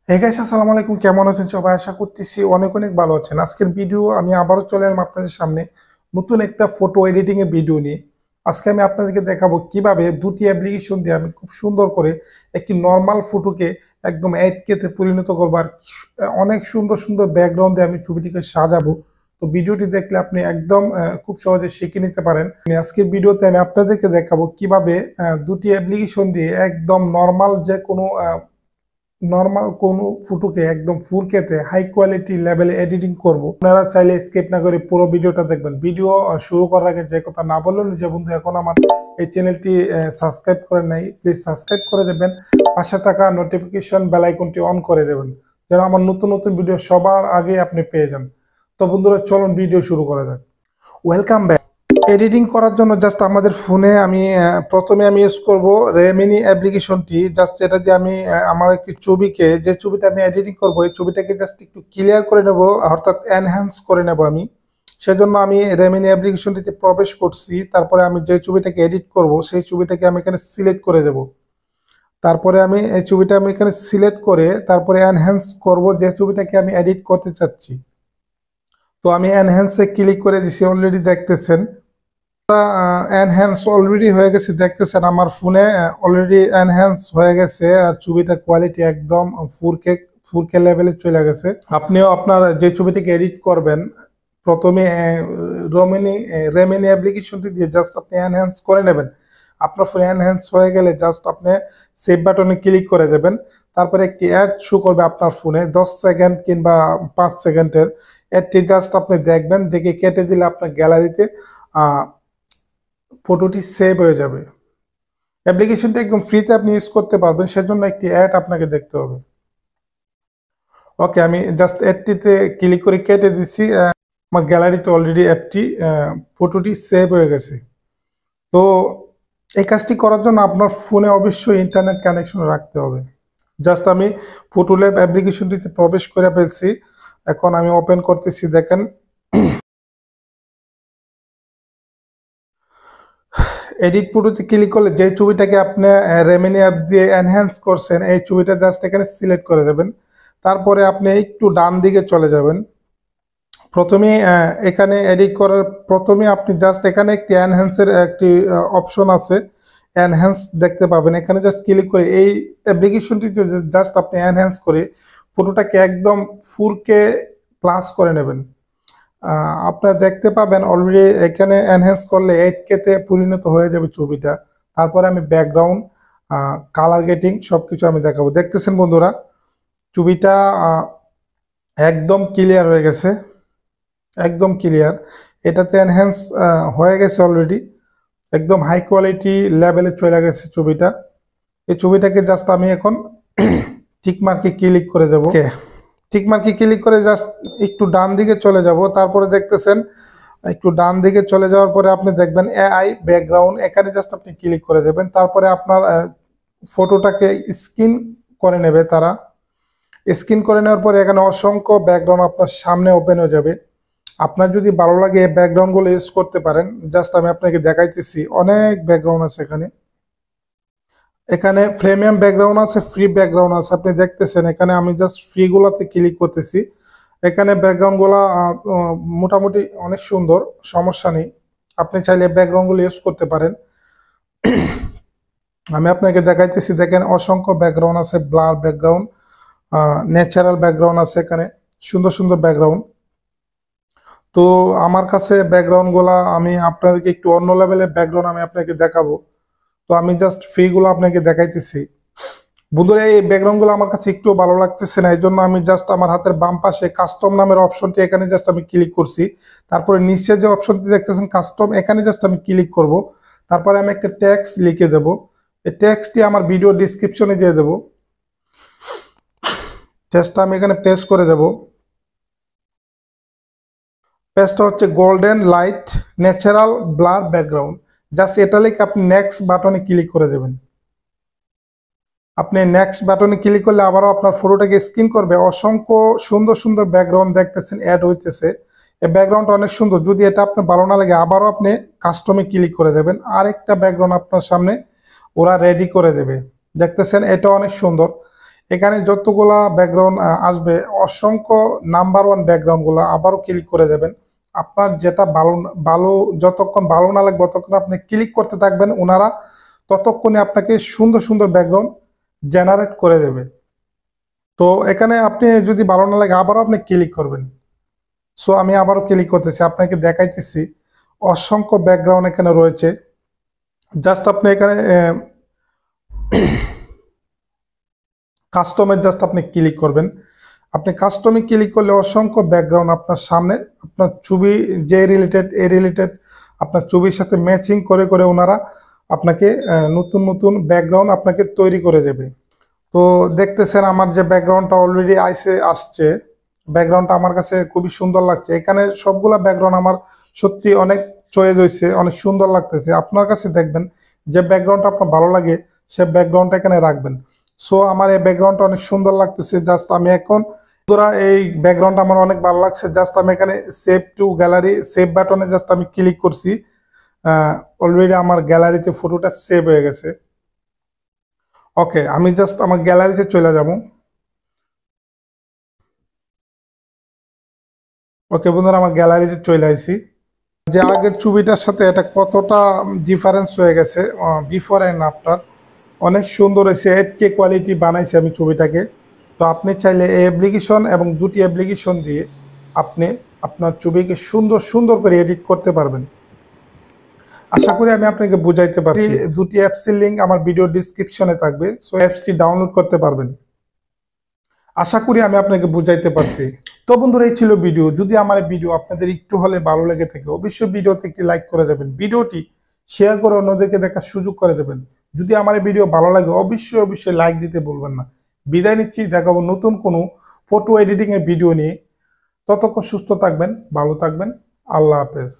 Hey guys, আসসালামু আলাইকুম। কেমন আছেন সবাই? আশা করতেছি অনেক অনেক ভালো আছেন। আজকের ভিডিও আমি আবারও চলে এলাম আপনাদের সামনে নতুন একটা ফটো এডিটিং এর ভিডিও নিয়ে। আজকে আমি আপনাদেরকে দেখাবো কিভাবে দুটি অ্যাপ্লিকেশন দিয়ে আমি খুব সুন্দর করে একটি নর্মাল ফটোকে একদম 8K তে পরিণত করবো, আর অনেক সুন্দর সুন্দর ব্যাকগ্রাউন্ড দিয়ে আমি ছবিটিকে সাজাবো। তো ভিডিওটি দেখলে আপনি একদম খুব সহজে শিখে নিতে পারেন। আজকের ভিডিওতে আমি আপনাদেরকে দেখাবো কিভাবে দুটি অ্যাপ্লিকেশন দিয়ে একদম নর্মাল যে কোনো নর্মাল কোন ফটোকে একদম 4K তে হাই কোয়ালিটি লেভেলে এডিটিং করব। আপনারা চাইলে স্কিপ না করে পুরো ভিডিওটা দেখবেন। ভিডিও শুরু করার আগে যে কথা না বললেন, যে বন্ধু এখন আমার এই চ্যানেলটি সাবস্ক্রাইব করেন নাই, প্লিজ সাবস্ক্রাইব করে দেবেন। পাশে থাকা নোটিফিকেশন বেল আইকনটি অন করে দেবেন, যেন আমার নতুন নতুন ভিডিও সবার আগে আপনি পেয়ে যান। তো বন্ধুরা, চলুন ভিডিও শুরু করা যাক। Welcome back. এডিটিং করার জন্য জাস্ট আমাদের ফোনে আমি প্রথমে আমি ইউজ করব রেমিনি অ্যাপ্লিকেশনটি। জাস্ট এটা দিয়ে আমি আমার একটি ছবিকে, যে ছবিটা আমি এডিটিং করব, এই ছবিটাকে জাস্ট একটু ক্লিয়ার করে নেব, অর্থাৎ এনহ্যান্স করে নেব আমি। সেজন্য আমি রেমিনি অ্যাপ্লিকেশনটিতে প্রবেশ করছি। তারপরে আমি যে ছবিটাকে এডিট করব সেই ছবিটাকে আমি এখানে সিলেক্ট করে দেব। তারপরে আমি এই ছবিটা আমি এখানে সিলেক্ট করে তারপরে এনহ্যান্স করব যে ছবিটাকে আমি এডিট করতে চাচ্ছি। তো আমি এনহ্যান্সে ক্লিক করে দিছি, অলরেডি দেখতেছেন এনহ্যান্স অলরেডি হয়ে গেছে। দেখতেছেন আমার ফোনে অলরেডি এনহ্যান্স হয়ে গেছে, আর ছবিটার কোয়ালিটি একদম 4K লেভেলে চলে গেছে। আপনিও আপনার যে ছবিটিকে এডিট করবেন, প্রথমে রেমিনি অ্যাপ্লিকেশনটি দিয়ে জাস্ট আপনি এনহ্যান্স করে নেবেন। আপনার ফোনে এনহ্যান্স হয়ে গেলে জাস্ট আপনি সেভ বাটনে ক্লিক করে দেবেন। তারপরে একটি অ্যাড শো করবে আপনার ফোনে 10 সেকেন্ড কিংবা 5 সেকেন্ডের। অ্যাডটি জাস্ট আপনি দেখবেন, দেখে কেটে দিলে আপনার গ্যালারিতে ফটোটি সেভ হয়ে যাবে। অ্যাপ্লিকেশনটা একদম ফ্রিতে আপনি ইউজ করতে পারবেন, সেজন্য একটি অ্যাড আপনাকে দেখতে হবে। ওকে, আমি জাস্ট অ্যাডটিতে ক্লিক করে কেটে দিচ্ছি। আমার গ্যালারিতে অলরেডি অ্যাপটি ফটোটি সেভ হয়ে গেছে। তো এই কাজটি করার জন্য আপনার ফোনে অবশ্যই ইন্টারনেট কানেকশন রাখতে হবে। জাস্ট আমি ফটোল্যাব অ্যাপ্লিকেশনটিতে প্রবেশ করে ফেলছি। এখন আমি ওপেন করতেছি, দেখেন এডিট ফটোতে ক্লিক করলে যে ছবিটাকে আপনি রেমিনি অ্যাপস দিয়ে এনহ্যান্স করছেন, এই ছবিটা জাস্ট এখানে সিলেক্ট করে দেবেন। তারপরে আপনি একটু ডান দিকে চলে যাবেন। প্রথমে এখানে এডিট করার প্রথমে আপনি জাস্ট এখানে একটি এনহ্যান্সের একটি অপশন আছে, এনহ্যান্স দেখতে পাবেন। এখানে জাস্ট ক্লিক করে এই অ্যাপ্লিকেশনটিতে জাস্ট আপনি এনহ্যান্স করে ফটোটাকে একদম 4K প্লাস করে নেবেন। আপনারা দেখতে পাবেন অলরেডি এখানে এনহ্যান্স করলে 8K তে পরিণত হয়ে যাবে ছবিটা। তারপরে আমি ব্যাকগ্রাউন্ড, কালার গেটিং সবকিছু আমি দেখাবো। দেখতেছেন বন্ধুরা, ছবিটা একদম ক্লিয়ার হয়ে গেছে, একদম ক্লিয়ার। এটাতে এনহ্যান্স হয়ে গেছে অলরেডি, একদম হাই কোয়ালিটি লেভেলে চলে গেছে ছবিটা। এই ছবিটাকে জাস্ট আমি এখন টিক মার্কে ক্লিক করে দেবো। টিক মার্কে ক্লিক করে জাস্ট একটু ডান দিকে চলে যাব। তারপরে দেখতেছেন একটু ডান দিকে চলে যাওয়ার পরে আপনি দেখবেন এআই ব্যাকগ্রাউন্ড, এখানে জাস্ট আপনি ক্লিক করে দেবেন। তারপরে আপনার ফটোটাকে স্ক্যান করে নেবে তারা। স্ক্যান করে নেওয়ার পরে এখানে অসংখ্য ব্যাকগ্রাউন্ড আপনার সামনে ওপেন হয়ে যাবে। আপনার যদি ভালো লাগে এই ব্যাকগ্রাউন্ডগুলো ইউজ করতে পারেন। জাস্ট আমি আপনাকে দেখাইতেছি, অনেক ব্যাকগ্রাউন্ড আছে এখানে। এখানে প্রিমিয়াম ব্যাকগ্রাউন্ড আছে, ফ্রি ব্যাকগ্রাউন্ড আছে। আপনি দেখতেছেন এখানে আমি জাস্ট ফ্রি গুলাতে ক্লিক করতেছি। এখানে ব্যাকগ্রাউন্ড গুলা মোটামুটি অনেক সুন্দর, সমস্যা নেই। আপনি চাইলে ব্যাকগ্রাউন্ড গুলো ইউজ করতে পারেন। আমি আপনাকে দেখাইতেছি, দেখেন অসংখ্য ব্যাকগ্রাউন্ড আছে, ব্লার ব্যাকগ্রাউন্ড, ন্যাচারাল ব্যাকগ্রাউন্ড আছে, এখানে সুন্দর সুন্দর ব্যাকগ্রাউন্ড। তো আমার কাছে ব্যাকগ্রাউন্ড গুলা আমি আপনাদেরকে একটু অন্য লেভেলের ব্যাকগ্রাউন্ড আমি আপনাকে দেখাবো। তো আমি জাস্ট ফ্রি গুলো আপনাকে দেখাইতেছি। বন্ধুরা, এই ব্যাকগ্রাউন্ড গুলো আমার কাছে একটু ভালো লাগতেছে না, এই জন্য আমি জাস্ট আমার হাতের বাম পাশে কাস্টম নামের অপশনটি, এখানে জাস্ট আমি ক্লিক করছি। তারপরে নিচে যে অপশনটি দেখতেছেন কাস্টম, এখানে জাস্ট আমি ক্লিক করব। তারপরে আমি একটা টেক্সট লিখে দেব। এই টেক্সটটি আমার ভিডিও ডিসক্রিপশনে দিয়ে দেব। টেক্সটটা আমি এখানে পেস্ট করে দেব। পেজটা হচ্ছে golden light natural blur background. Just এটা লিখে আপনি নেক্সট বাটনে ক্লিক করে দেবেন। আপনি নেক্সট বাটনে ক্লিক করলে আবারও আপনার ফটোটাকে স্ক্যান করবে। অসংখ্য সুন্দর সুন্দর ব্যাকগ্রাউন্ড দেখতেছেন অ্যাড হইতেছে। এই ব্যাকগ্রাউন্ডটা অনেক সুন্দর। যদি এটা আপনার ভালো না লাগে আবারও আপনি কাস্টমে ক্লিক করে দেবেন, আরেকটা ব্যাকগ্রাউন্ড আপনার সামনে ওরা রেডি করে দেবে। দেখতেছেন এটা অনেক সুন্দর। এখানে যতগুলা ব্যাকগ্রাউন্ড আসবে অসংখ্য নাম্বার ওয়ান ব্যাকগ্রাউন্ডগুলো আবারও ক্লিক করে দেবেন। আপনার যেটা ভালো ভালো যতক্ষণ ভালো না লাগবে ততক্ষণ আপনি ক্লিক করতে থাকবেন, ওনারা ততক্ষণে আপনাকে সুন্দর সুন্দর ব্যাকগ্রাউন্ড জেনারেট করে দেবে। তো এখানে আপনি যদি ভালো না লাগে আবারও আপনি ক্লিক করবেন। সো আমি আবারও ক্লিক করতেছি, আপনাকে দেখাইতেছি অসংখ্য ব্যাকগ্রাউন্ড এখানে রয়েছে। জাস্ট আপনি এখানে কাস্টমে জাস্ট আপনি ক্লিক করবেন। আপনি কাস্টমে ক্লিক করলে অসংখ্য ব্যাকগ্রাউন্ড আপনার সামনে, আপনার ছবি যে রিলেটেড এ রিলেটেড আপনার ছবির সাথে ম্যাচিং করে করে ওনারা আপনাকে নতুন নতুন ব্যাকগ্রাউন্ড আপনাকে তৈরি করে দেবে। তো দেখতেছেন আমার যে ব্যাকগ্রাউন্ডটা অলরেডি আসছে, ব্যাকগ্রাউন্ডটা আমার কাছে খুবই সুন্দর লাগছে। এখানে সবগুলা ব্যাকগ্রাউন্ড আমার সত্যি অনেক চয়েস হয়েছে, অনেক সুন্দর লাগতেছে। আপনার কাছে দেখবেন যে ব্যাকগ্রাউন্ডটা আপনার ভালো লাগে সে ব্যাকগ্রাউন্ডটা এখানে রাখবেন। সো আমার এই ব্যাকগ্রাউন্ডটা অনেক সুন্দর লাগতেছে। জাস্ট আমি এখন এই ব্যাকগ্রাউন্ডটা আমার অনেক ভালো লাগছে। জাস্ট আমি এখানে সেভ টু গ্যালারি সেভ বাটনে জাস্ট আমি ক্লিক করছি, অলরেডি আমার গ্যালারিতে ফটোটা সেভ হয়ে গেছে। ওকে, আমি জাস্ট আমার গ্যালারিতে চলে যাব। ওকে বন্ধুরা, আমার গ্যালারিতে চলে আসি। যে আগের ছবিটার সাথে এটা কতটা ডিফারেন্স হয়ে গেছে, বিফোর অ্যান্ড আফটার অনেক সুন্দর হয়েছে। 8K কোয়ালিটি বানাইছি আমি ছবিটাকে। তো আপনি চাইলে এই অ্যাপ্লিকেশন এবং দুটি অ্যাপ্লিকেশন দিয়ে আপনি আপনার ছবিকে সুন্দর সুন্দর করে এডিট করতে পারবেন। আশা করি আমি আপনাকে বুঝাইতে পারছি। দুটি অ্যাপসের লিঙ্ক আমার ভিডিও ডিসক্রিপশনে থাকবে, সো অ্যাপসটি ডাউনলোড করতে পারবেন। আশা করি আমি আপনাকে বুঝাইতে পারছি। তো বন্ধুরা, এই ছিল ভিডিও। যদি আমার ভিডিও আপনাদের একটু হলে ভালো লেগে থাকে অবশ্যই ভিডিওতে একটি লাইক করে দেবেন, ভিডিওটি শেয়ার করে অন্যদেরকে দেখার সুযোগ করে দেবেন। যদি আমার ভিডিও ভালো লাগে অবশ্যই অবশ্যই লাইক দিতে ভুলবেন না। বিদায় নিচ্ছি, দেখাবো নতুন কোনো ফটো এডিটিং এর ভিডিও নিয়ে। ততক্ষণ সুস্থ থাকবেন, ভালো থাকবেন। আল্লাহ হাফেজ।